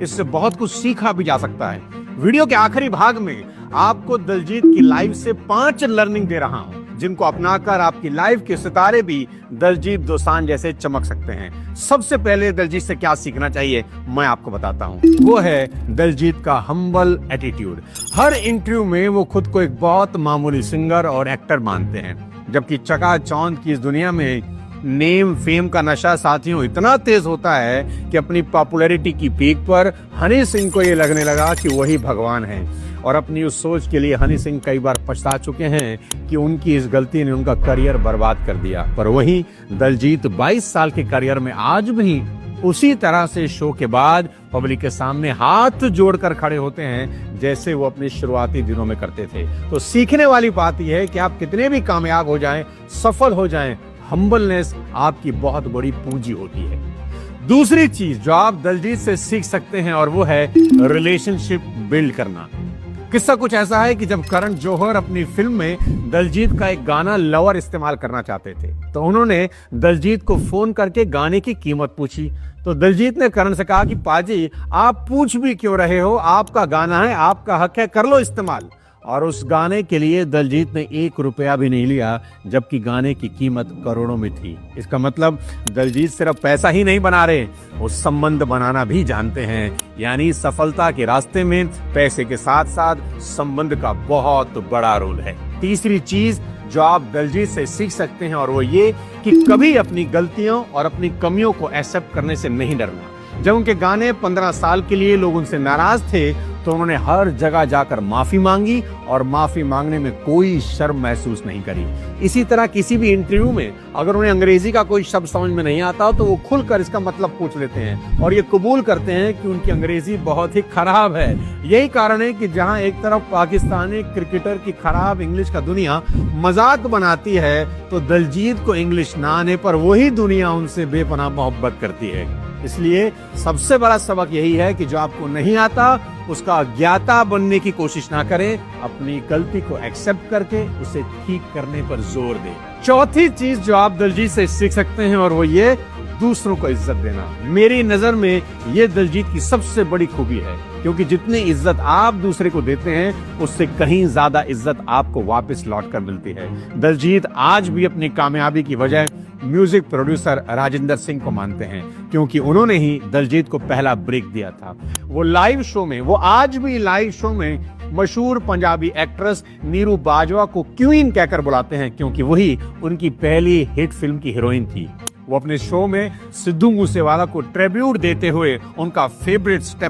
इससे बहुत कुछ सीखा भी जा सकता है। वीडियो के आखिरी भाग में आपको दिलजीत की लाइफ से 5 लर्निंग दे रहा हूं, जिनको अपनाकर आपकी लाइफ के सितारे भी दिलजीत दोसांझ जैसे चमक सकते हैं। सबसे पहले दिलजीत से क्या सीखना चाहिए मैं आपको बताता हूं। वो है दिलजीत का हम्बल एटीट्यूड। हर इंटरव्यू में वो खुद को एक बहुत मामूली सिंगर और एक्टर मानते हैं, जबकि चकाचौंध की इस दुनिया में नेम फेम का नशा साथियों इतना तेज होता है कि अपनी पॉपुलैरिटी की पीक पर हनी सिंह को ये लगने लगा कि वही भगवान है। और अपनी उस सोच के लिए हनी सिंह कई बार पछता चुके हैं कि उनकी इस गलती ने उनका करियर बर्बाद कर दिया। पर वहीं दिलजीत 22 साल के करियर में आज भी उसी तरह से शो के बाद पब्लिक के सामने हाथ जोड़कर खड़े होते हैं जैसे वो अपने शुरुआती दिनों में करते थे। तो सीखने वाली बात यह है कि आप कितने भी कामयाब हो जाएं, सफल हो जाएं, हम्बलनेस आपकी बहुत बड़ी पूंजी होती है। दूसरी चीज जो आप दिलजीत से सीख सकते हैं और वो है रिलेशनशिप बिल्ड करना। किस्सा कुछ ऐसा है कि जब करण जौहर अपनी फिल्म में दिलजीत का एक गाना लवर इस्तेमाल करना चाहते थे, तो उन्होंने दिलजीत को फोन करके गाने की कीमत पूछी। तो दिलजीत ने करण से कहा कि पाजी आप पूछ भी क्यों रहे हो, आपका गाना है, आपका हक है, कर लो इस्तेमाल। और उस गाने के लिए दिलजीत ने 1 रुपया भी नहीं लिया, जबकि गाने की कीमत करोड़ों में थी। इसका मतलब दिलजीत सिर्फ पैसा ही नहीं बना रहे, वो संबंध बनाना भी जानते हैं। यानी सफलता के रास्ते में पैसे के साथ साथ संबंध का बहुत बड़ा रोल है। तीसरी चीज जो आप दिलजीत से सीख सकते हैं और वो ये कि कभी अपनी गलतियों और अपनी कमियों को एक्सेप्ट करने से नहीं डरना। जब उनके गाने 15 साल के लिए लोग उनसे नाराज थे, तो उन्होंने हर जगह जाकर माफी मांगी और माफी मांगने में कोई शर्म महसूस नहीं करी। इसी तरह किसी भी इंटरव्यू में अगर उन्हें अंग्रेजी का कोई शब्द समझ में नहीं आता तो वो खुलकर इसका मतलब पूछ लेते हैं और ये कबूल करते हैं कि उनकी अंग्रेजी बहुत ही खराब है। यही कारण है कि जहां एक तरफ पाकिस्तानी क्रिकेटर की खराब इंग्लिश का दुनिया मजाक बनाती है, तो दिलजीत को इंग्लिश ना आने पर वही दुनिया उनसे बेपनाह मोहब्बत करती है। इसलिए सबसे बड़ा सबक यही है कि जो आपको नहीं आता उसका अज्ञाता बनने की कोशिश ना करें, अपनी गलती को एक्सेप्ट करके उसे ठीक करने पर जोर दें। चौथी चीज जो आप दिलजीत से सीख सकते हैं और वो ये दूसरों को इज्जत देना। मेरी नजर में ये दिलजीत की सबसे बड़ी खूबी है, क्योंकि जितनी इज्जत आप दूसरे को देते हैं उससे कहीं ज्यादा इज्जत आपको वापस लौट कर मिलती है। दिलजीत आज भी अपनी कामयाबी की वजह म्यूजिक प्रोड्यूसर राजिंदर सिंह को मानते हैं, क्योंकि उन्होंने ही दिलजीत को पहला ब्रेक दिया था। वो आज भी लाइव शो में मशहूर पंजाबी एक्ट्रेस नीरू बाजवा को क्वीन कहकर बुलाते हैं, क्योंकि वही उनकी पहली हिट फिल्म की हीरोइन थी। वो अपने शो में सिद्धू मूसेवाला को ट्रिब्यूट देते हुए उनका फेवरेट स्टेप